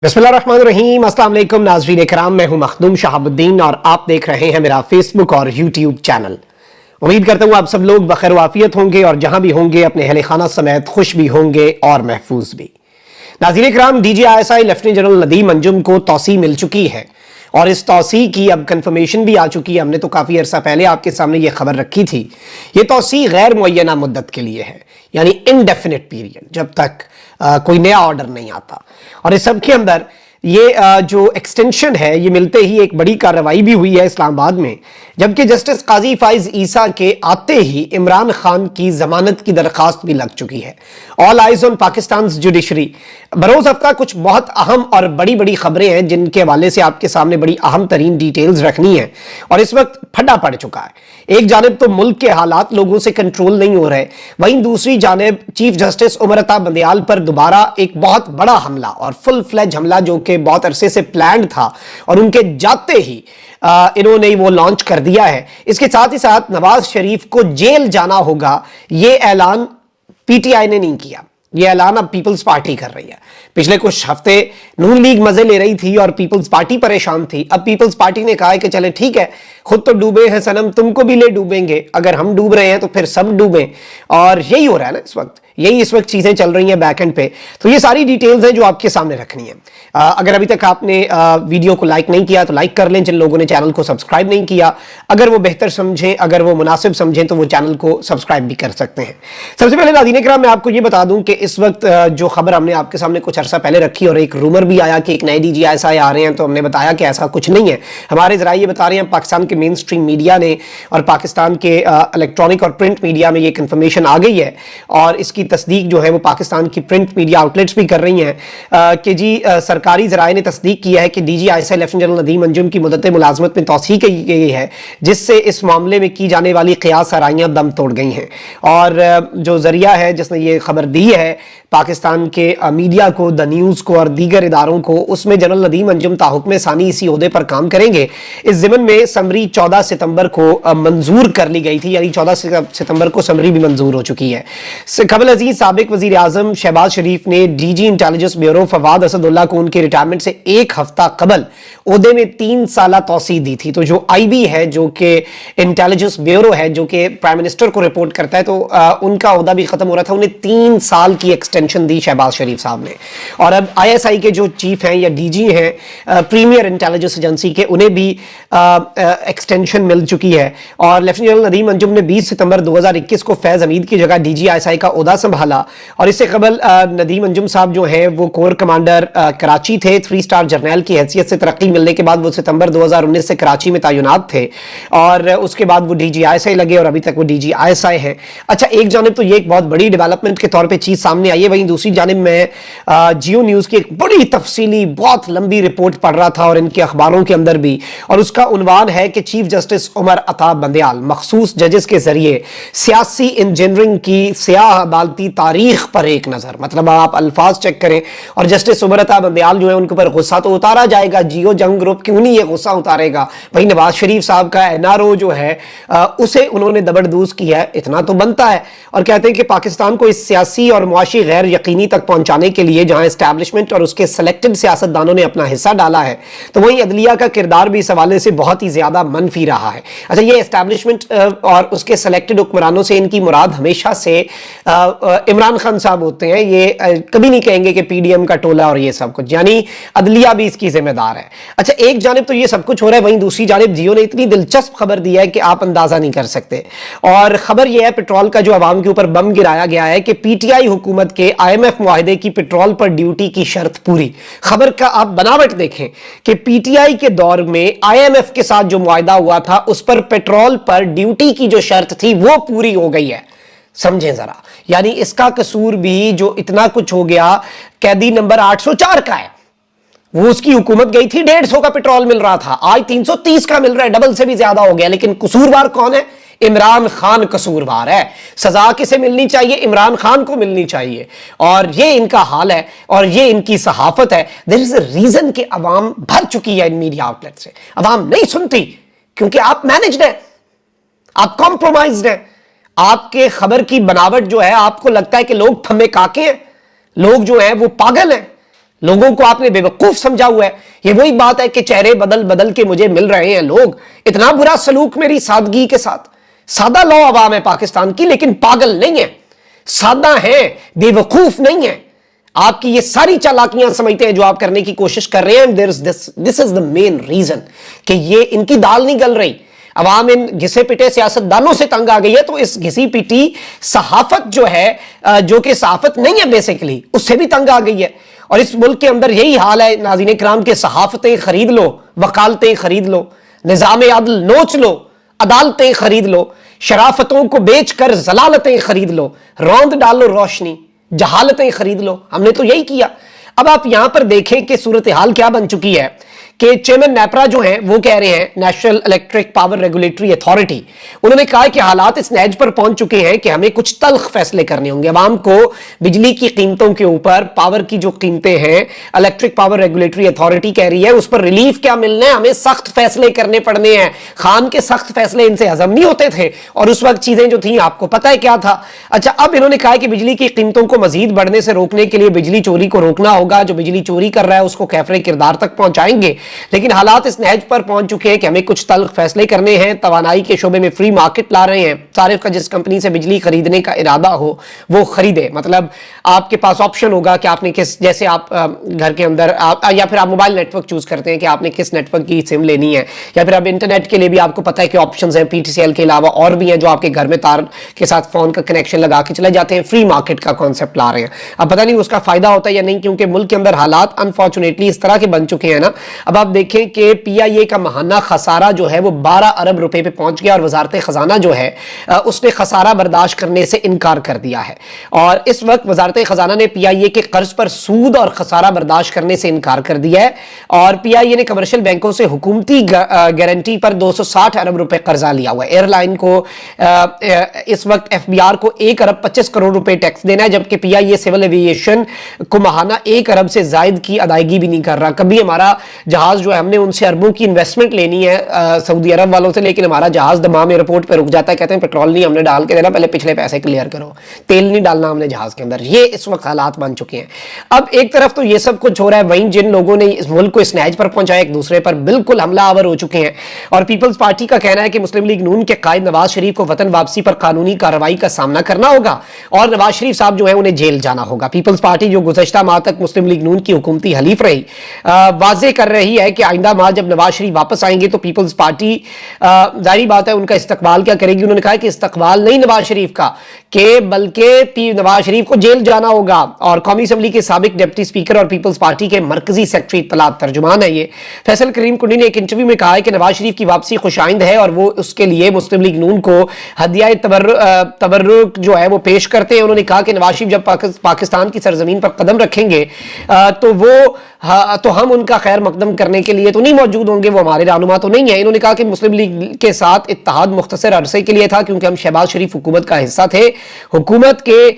बिस्मिल्लाहिर्रहमानिर्रहीम। अस्सलाम वालेकुम नाज़रीन इकराम, मैं हूं मखदूम शहाबुद्दीन और आप देख रहे हैं मेरा फेसबुक और यूट्यूब चैनल। उम्मीद करता हूं आप सब लोग बखैर वाफियत होंगे और जहां भी होंगे अपने अहले खाना समेत खुश भी होंगे और महफूज भी। नाज़रीन इकराम, DGISI lieutenant general Nadeem Anjum को तौसी मिल चुकी है और इस तौसी की अब कंफर्मेशन भी आ चुकी है। हमने तो काफ़ी अरसा पहले आपके सामने ये खबर रखी थी। ये तौसी गैर मुअय्यना मुद्दत के लिए है, यानी इनडेफिनिट पीरियड, जब तक कोई नया ऑर्डर नहीं आता। और इस सब के अंदर ये जो एक्सटेंशन है, ये मिलते ही एक बड़ी कार्रवाई भी हुई है इस्लामाबाद में, जबकि जस्टिस काजी फाइज ईसा के आते ही इमरान खान की जमानत की दरखास्त भी लग चुकी है। All eyes on Pakistan judiciary. बरोज हफ्ता कुछ बहुत अहम और बड़ी बड़ी खबरें हैं जिनके हवाले से आपके सामने बड़ी अहम तरीन डिटेल्स रखनी है और इस वक्त फटा पड़ चुका है। एक जानिब तो मुल्क के हालात लोगों से कंट्रोल नहीं हो रहे, वहीं दूसरी जानिब चीफ जस्टिस उमर अता बंदयाल पर दोबारा एक बहुत बड़ा हमला और फुल फ्लेज हमला जो कि बहुत अरसे से प्लान्ड था और उनके जाते ही इन्होंने वो लॉन्च कर दिया है। इसके साथ ही साथ नवाज शरीफ को जेल जाना होगा, ये ऐलान PTI ने नहीं किया, ये ऐलान अब पीपल्स पार्टी कर रही है। पिछले कुछ हफ्ते नून लीग मजे ले रही थी और पीपल्स पार्टी परेशान थी। अब पीपल्स पार्टी ने कहा है कि चले ठीक है, खुद तो डूबे हैं सनम, तुमको भी ले डूबेंगे, अगर हम डूब रहे हैं तो फिर सब डूबें। और यही हो रहा है ना इस वक्त, यही इस वक्त चीजें चल रही हैं बैक एंड पे। तो ये सारी डिटेल्स हैं जो आपके सामने रखनी है। अगर अभी तक आपने वीडियो को लाइक नहीं किया तो लाइक कर लें। जिन लोगों ने चैनल को सब्सक्राइब नहीं किया, अगर वो बेहतर समझें, अगर वो मुनासिब समझें तो वो चैनल को सब्सक्राइब भी कर सकते हैं। सबसे पहले नाज़रीन इकराम, मैं आपको ये बता दूं कि इस वक्त जो खबर हमने आपके सामने कुछ अरसा पहले रखी और एक रूमर भी आया कि एक नए DGISI आ रहे हैं, तो हमने बताया कि ऐसा कुछ नहीं है। हमारे जराए ये बता रहे हैं, पाकिस्तान के मेन स्ट्रीम मीडिया ने और पाकिस्तान के इलेक्ट्रॉनिक और प्रिंट मीडिया में ये कंफर्मेशन आ गई है और इसकी तस्दीक जो है वो पाकिस्तान की प्रिंट मीडिया आउटलेट्स भी कर रही हैं कि जी सरकारी जराए ने तस्दीक किया है कि DGISI lieutenant general Nadeem Anjum की मुद्दत मुलाजमत में तौसीह की गई है, जिससे इस मामले में की जाने वाली क़ियास आराइयाँ दम तोड़ गई हैं। और जो जरिया है जिसने ये खबर दी है पाकिस्तान के मीडिया को, द न्यूज़ को और दीगर इदारों को, उसमें जनरल नदीम अंजुम ताहुक्म सानी इसी ओहदे पर काम करेंगे। इस ज़िमन में समरी 14 सितंबर को मंजूर कर ली गई थी, यानी 14 सितंबर को समरी भी मंजूर हो चुकी है। कबल अजीज साबिक वज़ीर आज़म शहबाज शरीफ ने DG intelligence bureau Fawad Asadullah को उनके रिटायरमेंट से एक हफ्ता कबल ओहदे में 3 साल तौसीह दी थी। तो जो IB है, जो कि इंटेलिजेंस ब्यूरो है, जो कि प्राइम मिनिस्टर को रिपोर्ट करता है, तो उनका ओहदा भी खत्म हो रहा था, उन्हें 3 साल की एक्सटेंशन दी शहबाज शरीफ साहब ने। और अब ISI के जो चीफ हैं या DG हैं प्रीमियर इंटेलिजेंस एजेंसी के, उन्हें भी एक्सटेंशन मिल चुकी है। और लेफ्टिनेंट जनरल नदीम अंजुम ने 20 सितंबर 2021 को फैज हमीद की जगह DGISI का ओहदा संभाला और इससे कबल नदीम अंजुम साहब जो है वो कोर कमांडर कराची थे। 3 स्टार जर्नल की हैसियत से तरक्की मिलने के बाद वो सितंबर 2019 से कराची में तैनात थे और उसके बाद वो DGISI लगे और अभी तक वो DGISI है। अच्छा, एक जानिब तो ये एक बहुत बड़ी डेवलपमेंट के तौर पे चीज सामने आई है, वहीं दूसरी जानिब में जियो न्यूज़ की एक बड़ी तफसीली बहुत लंबी रिपोर्ट पढ़ रहा था और इनके अखबारों के अंदर भी, और उसका उन्वान है कि चीफ जस्टिस उमर अता बंदयाल मखसूस जजेस के जरिए सियासी इंजीनियरिंग की स्याह अदालती तारीख पर एक नजर। मतलब आप अल्फाज चेक करें और जस्टिस उमर अता बंदयाल जो है उनके ऊपर गुस्सा तो उतारा जाएगा, जियो जंग ग्रुप क्यों नहीं ये गुस्सा उतारेगा। वहीं नवाज शरीफ साहब का NRO जो है उसे उन्होंने दबरदूज किया है, इतना तो बनता है। और कहते हैं कि पाकिस्तान को इस सियासी और मुआशी गैर यकीनी तक पहुंचाने के लिए जहां एस्टैब्लिशमेंट और उसके सेलेक्टेड सियासतदानों ने अपना हिस्सा डाला है, तो वहीं अदलिया का किरदार भी इस हवाले से बहुत ही ज्यादा मनफी रहा है। अच्छा, ये एस्टैब्लिशमेंट और उसके सेलेक्टेड हुक्मरानों से इनकी मुराद हमेशा से इमरान खान साहब होते हैं। ये कभी नहीं कहेंगे कि PDM का टोला और ये सब कुछ, यानी अदलिया भी इसकी जिम्मेदार है। अच्छा, एक जानिब तो ये सब कुछ हो रहा है, वहीं दूसरी जानिब जियो ने इतनी दिलचस्प खबर दी है कि आप अंदाजा नहीं कर सकते। और खबर यह है, पेट्रोल का जो अवाम के ऊपर बम गिराया गया है कि PTI हुकूमत के IMF मुआहदे की पेट्रोल पर ड्यूटी की शर्त पूरी। खबर का आप बनावट देखें कि PTI के दौर में IMF के साथ जो मुआहदा हुआ था उस पर पेट्रोल पर ड्यूटी की जो शर्त थी वो पूरी हो गई है। समझें जरा, यानी इसका कसूर भी जो इतना कुछ हो गया, कैदी नंबर 804 का है, वो उसकी हुकूमत गई थी 150 का पेट्रोल मिल रहा था, आज 330 का मिल रहा है, डबल से भी ज्यादा हो गया। लेकिन कसूरवार कौन है? इमरान खान कसूरवार है। सजा किसे मिलनी चाहिए? इमरान खान को मिलनी चाहिए। और ये इनका हाल है और ये इनकी सहाफत है। देयर इज अ रीजन कि अवाम भर चुकी है इन मीडिया आउटलेट से। अवाम नहीं सुनती क्योंकि आप मैनेज्ड हैं, आप कॉम्प्रोमाइज्ड हैं। आपके खबर की बनावट जो है, आपको लगता है कि लोग थम्मे काके हैं, लोग जो हैं वो पागल हैं, लोगों को आपने बेवकूफ समझा हुआ है। ये वही बात है कि चेहरे बदल बदल के मुझे मिल रहे हैं लोग, इतना बुरा सलूक मेरी सादगी के साथ। सादा लो अवाम है पाकिस्तान की, लेकिन पागल नहीं है, सादा है, बेवकूफ नहीं है। आपकी ये सारी चालाकियां समझते हैं जो आप करने की कोशिश कर रहे हैं। This is the main reason कि ये इनकी दाल नहीं गल रही। अवाम इन घिसे पिटे सियासतदानों से तंग आ गई है, तो इस घिसी पिटी सहाफत जो है, जो कि सहाफत नहीं है बेसिकली, उससे भी तंग आ गई है। और इस मुल्क के अंदर यही हाल है नाज़रीन किराम के, सहाफतें खरीद लो, वकालतें खरीद लो, निज़ाम अदल नोच लो, अदालतें खरीद लो, शराफतों को बेचकर जलालतें खरीद लो, रौंद डालो रोशनी, जहालतें खरीद लो। हमने तो यही किया। अब आप यहां पर देखें कि सूरत हाल क्या बन चुकी है कि चेयरमैन नेपरा जो हैं वो कह रहे हैं, national electric power regulatory authority, उन्होंने कहा कि हालात इस नहज पर पहुंच चुके हैं कि हमें कुछ तल्ख फैसले करने होंगे। अवाम को बिजली की कीमतों के ऊपर, पावर की जो कीमतें हैं, इलेक्ट्रिक पावर रेगुलेटरी अथॉरिटी कह रही है उस पर रिलीफ क्या मिलना है, हमें सख्त फैसले करने पड़ने हैं। खान के सख्त फैसले इनसे हजम नहीं होते थे और उस वक्त चीजें जो थी आपको पता है क्या था। अच्छा, अब इन्होंने कहा कि बिजली की कीमतों को मजीद बढ़ने से रोकने के लिए बिजली चोरी को रोकना होगा, जो बिजली चोरी कर रहा है उसको कैफरे किरदार तक पहुंचाएंगे। लेकिन हालात इस नहज पर पहुंच चुके हैं कि हमें कुछ तल्ख फैसले करने हैं। तवानाई के शोबे में फ्री मार्केट ला रहे हैं, सारिफ का जिस कंपनी से बिजली खरीदने का इरादा हो वो खरीदे। मतलब आपके पास ऑप्शन होगा कि आपने किस, जैसे आप घर के अंदर या फिर आप मोबाइल नेटवर्क चूज करते हैं कि आपने किस नेटवर्क की सिम लेनी है, या फिर अब इंटरनेट के लिए भी आपको पता है कि ऑप्शन है पीटीसीएल के अलावा और भी हैं जो आपके घर में तार के साथ फोन का कनेक्शन लगा के चले जाते हैं। फ्री मार्केट का कॉन्सेप्ट ला रहे हैं। अब पता नहीं उसका फायदा होता है या नहीं, क्योंकि मुल्क के अंदर हालात अनफॉर्चुनेटली इस तरह के बन चुके हैं ना। अब आप देखें कि पीआईए का महाना खसारा जो है वो 12 अरब रुपए पे पहुंच गया और वजारत खजाना जो है उसने खसारा बर्दाश्त करने से इनकार कर दिया है। और इस वक्त वजारत खजाना ने पीआईए के कर्ज पर सूद और खसारा बर्दाश्त करने से इनकार कर दिया है। और पीआईए ने कमर्शियल बैंकों से हुकूमती गारंटी पर 260 अरब रुपए कर्जा लिया हुआ है। एयरलाइन को इस वक्त एफबीआर को 1 अरब 25 करोड़ रुपए टैक्स देना है, जबकि पीआईए सिविल एविएशन को महाना 1 अरब से जायद की अदायगी भी नहीं कर रहा। कभी हमारा जहाज जो है, हमने उनसे अरबों की इन्वेस्टमेंट लेनी है सऊदी अरब वालों से, लेकिन हमारा जहाज दमाम एयरपोर्ट पे रुक जाता है, कहते हैं पेट्रोल नहीं हमने डाल के देना, पहले पिछले पैसे क्लियर करो, तेल नहीं डालना हमने जहाज के अंदर। ये इस वक्त हालात बन चुके हैं। अब एक तरफ तो ये सब कुछ हो रहा है, वहीं जिन लोगों ने इस मुल्क को इस नहज पर पहुंचाया एक दूसरे पर बिल्कुल हमलावर हो चुके हैं। और पीपल्स पार्टी का कहना है कि मुस्लिम लीग नून के कायद नवाज शरीफ को वतन वापसी पर कानूनी कार्रवाई का सामना करना होगा और नवाज शरीफ साहब जो है उन्हें जेल जाना होगा। पीपल्स पार्टी जो गुज़श्ता माह तक मुस्लिम लीग नून की हुकूमती हलीफ रही, वाजे कर रही है कि आइंदा माह जब नवाज शरीफ वापस आएंगे तो पीपल्स पार्टी जाहिर बात है उनका इस्तकबाल क्या करेगी। उन्होंने कहा कि इस्तकबाल नहीं नवाज शरीफ का, कि बल्कि नवाज शरीफ को जेल जाना होगा। और कौमी असम्बली के साबिक डिप्टी स्पीकर और पीपल्स पार्टी के मरकजी सेक्रेटरी इत्तलात तर्जुमान है ये फैसल करीम कुंडी ने एक इंटरव्यू में कहा है कि नवाज शरीफ की वापसी खुशाइंद है और वो उसके लिए मुस्लिम लीग नून को हदिया तबर्रुक जो है वो पेश करते हैं। उन्होंने कहा कि नवाज शरीफ जब पाकिस्तान की सरजमीन पर कदम रखेंगे तो हम उनका खैर मकदम करने के लिए तो नहीं मौजूद होंगे, वो हमारे रहनुमा तो नहीं है। इन्होंने कहा कि मुस्लिम लीग के साथ इत्तेहाद मुख्तसर अरसे के लिए था क्योंकि हम शहबाज शरीफ हुकूमत का हिस्सा थे। हुकूमत के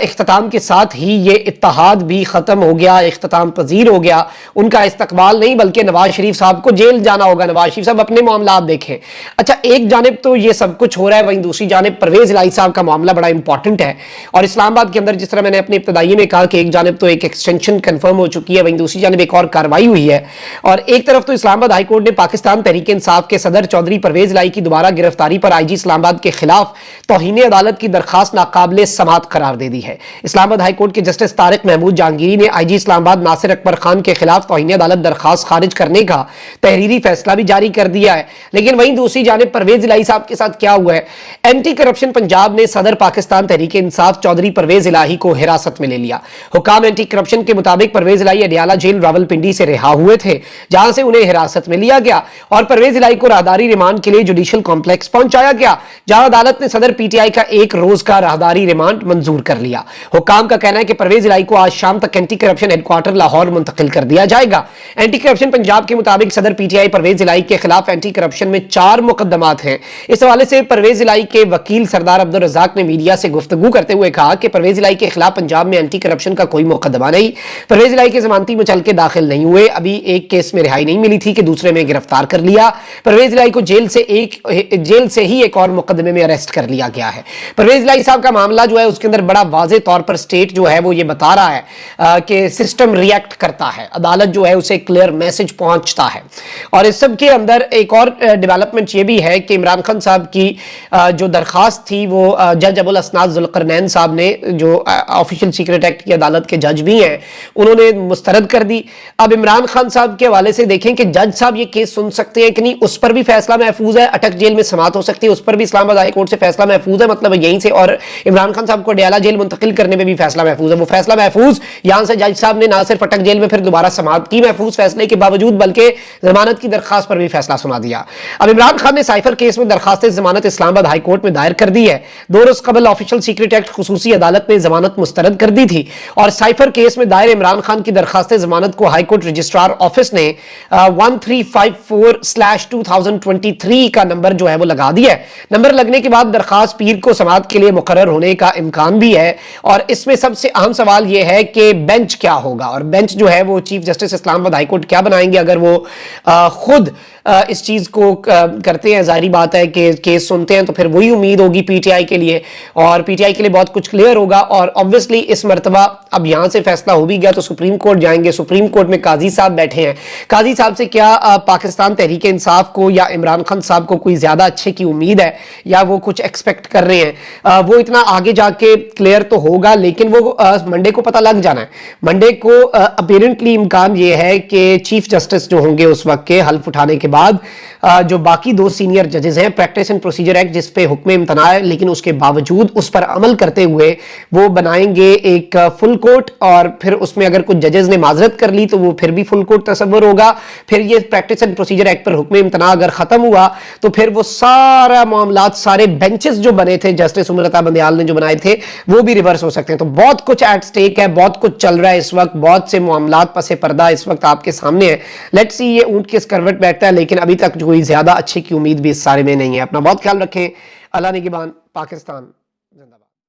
इख्तिताम के साथ ही ये इत्तेहाद भी खत्म हो गया, इख्तिताम पजीर हो गया। उनका इस्तकबाल नहीं बल्कि नवाज शरीफ साहब को जेल जाना होगा। नवाज शरीफ साहब अपने मामलात देखें। अच्छा, एक जानिब तो ये सब कुछ हो रहा है, वहीं दूसरी जानिब परवेज इलाही साहब का मामला बड़ा इंपॉर्टेंट है। और इस्लामाबाद के अंदर जिस तरह मैंने अपने इब्तदाई में कहा कि एक जानिब तो एक एक्सटेंशन कंफर्म हो चुकी है, वहीं दूसरी जानिब एक और कार्रवाई हुई है। और एक तरफ तो इस्लामाबाद हाई कोर्ट ने पाकिस्तान तहरीक इंसाफ के सदर चौधरी परवेज इलाही की दोबारा गिरफ्तारी पर आईजी इस्लामाबाद के खिलाफ तौहीन अदालत की दरखास्त नाकाबिले समाअत करार दे दी है। इस्लामाबाद हाई कोर्ट के जस्टिस तारिक महमूद जहांगीरी ने आईजी इस्लामाबाद नासिर अकबर खान के खिलाफ तौहीन अदालत दरखास्त खारिज करने का तहरीरी फैसला भी जारी कर दिया है। लेकिन वहीं दूसरी जानिब परवेज इलाही साहब के साथ क्या हुआ है, एंटी करप्शन पंजाब ने सदर पाकिस्तान तहरीक इंसाफ चौधरी परवेज इलाही को हिरासत में ले लिया। हुकाम एंटी करप्शन के मुताबिक परवेज इलाही अडियाला जेल रावलपिंडी से रिहा हुए थे, जहां से उन्हें हिरासत में लिया गया और परवेज इलाही को राहदारी रिमांड के लिए जुडिशियल कॉम्प्लेक्स पहुंचाया गया, जहां अदालत ने सदर पीटीआई का 1 रोज का राहदारी रिमांड मंजूर कर लिया। हुकाम का कहना है कि परवेज इलाही को आज शाम तक एंटी करप्शन हेडक्वार्टर लाहौर मुंतकिल कर दिया जाएगा। एंटी करप्शन पंजाब के मुताबिक सदर पीटीआई परवेज इलाही के खिलाफ एंटी करप्शन में 4 मुकदमात हैं। इस हवाले से परवेज इलाही के वकील सरदार अब्दुल रज़ाक ने मीडिया से गुफ्तगू करते हुए कहा कि परवेज इलाही के खिलाफ पंजाब में एंटी करप्शन का कोई मुकदमा नहीं। परवेज इलाही के जमानती मुचलके के दाखिल नहीं हुए। अभी एक केस में रिहाई नहीं मिली थी कि दूसरे में गिरफ्तार कर लिया। परवेज इलाही को जेल से ही एक और मुकदमे में अरेस्ट कर लिया गया है। परवेज इलाही साहब का मामला जो है उसके अंदर बड़ा वाज़े तौर पर स्टेट जो है वो ये बता रहा है कि सिस्टम रिएक्ट करता है, अदालत जो है उसे क्लियर मैसेज पहुंचता है। और इस सब के अंदर एक और डेवलपमेंट ये भी है कि इमरान खान साहब की जो दरखास्त थी वो जज अबुल असनाद जुल्करनैन साहब ने, जो ऑफिशियल सीक्रेट एक्ट की अदालत के जज भी हैं, उन्होंने मुस्तरद कर दी। अब इमरान खान साहब के हवाले से देखें कि जज साहब ये केस सुन सकते हैं कि नहीं, उस पर भी फैसला महफूज है। अटक जेल में समाअत हो सकती है, उस पर भी इस्लामाबाद हाई कोर्ट से फैसला महफूज है, मतलब यहीं से। और इमरान खान साहब को डयाला जेल मुंतकिल करने में भी फैसला महफूज है। वो फैसला महफूज यहां से जज साहब ने ना सिर्फ अटक जेल में फिर दोबारा समाअत की महफूज फैसले के बावजूद, बल्कि जमानत की दरखास्त पर भी फैसला सुना दिया। अब इमरान खान ने साइफर केस में दरखास्त जमानत इस्लामाबाद हाई कोर्ट में दायर कर दी है। 2 रोज कबल ऑफिशियल सीक्रेट एक्ट खुसूसी अदालत ने जमानत मुस्तरद कर दी थी। और साइफर केस में दायर इमरान खान की दरखास्त जमानत को हाई कोर्ट रजिस्ट्रार ऑफिस ने 1354/2023 का नंबर जो है वो लगा दिया है। नंबर लगने के बाद दरखास्त पीर को समाअत के लिए मुकर्रर होने का इम्कान भी है। और इसमें सबसे अहम सवाल यह है कि बेंच क्या होगा, और बेंच जो है वो chief justice Islamabad high court क्या बनाएंगे। अगर वो खुद इस चीज को करते हैं, जाहिर बात है कि केस सुनते हैं तो फिर वही उम्मीद होगी पीटीआई के लिए, और पीटीआई के लिए बहुत कुछ क्लियर होगा। और ऑब्वियसली इस मर्तबा अब यहां से फैसला हो भी गया तो सुप्रीम कोर्ट जाएंगे। सुप्रीम कोर्ट में काजी साहब बैठे हैं। काजी साहब से क्या पाकिस्तान तहरीक इंसाफ को या इमरान खान साहब को कोई ज्यादा अच्छे की उम्मीद है, या वो कुछ एक्सपेक्ट कर रहे हैं? वो इतना आगे जाके क्लियर तो होगा, लेकिन वो मंडे को पता लग जाना है। मंडे को अपेरेंटली इम्कान ये है कि चीफ जस्टिस जो होंगे उस वक्त के हल्फ उठाने के बाद जो बाकी 2 सीनियर जजेस हैं, प्रैक्टिस एंड प्रोसीजर एक्ट जिस पे हुक्म इम्तना है, लेकिन उसके बावजूद उस पर अमल करते हुए वो बनाएंगे एक फुल कोर्ट। और फिर उसमें अगर कुछ जजेस ने माजरत कर ली तो वो फिर भी फुल कोर्ट तस्वर होगा। फिर ये प्रैक्टिस एंड प्रोसीजर एक्ट पर हुक्म इम्तना अगर खत्म हुआ तो फिर वो सारा मामलात, सारे बेंचेस जो बने थे जस्टिस उमर अता बंदियाल ने जो बनाए थे, वो भी रिवर्स हो सकते हैं। तो बहुत कुछ एट स्टेक है, बहुत कुछ चल रहा है इस वक्त, बहुत से मामलात पसे पर्दा इस वक्त आपके सामने है। लेट्स सी ये ऊंट किस करवट बैठता है, लेकिन अभी तक कोई ज्यादा अच्छे की उम्मीद भी इस सारे में नहीं है। अपना बहुत ख्याल रखें। अल्लाह निगहबान। पाकिस्तान जिंदाबाद।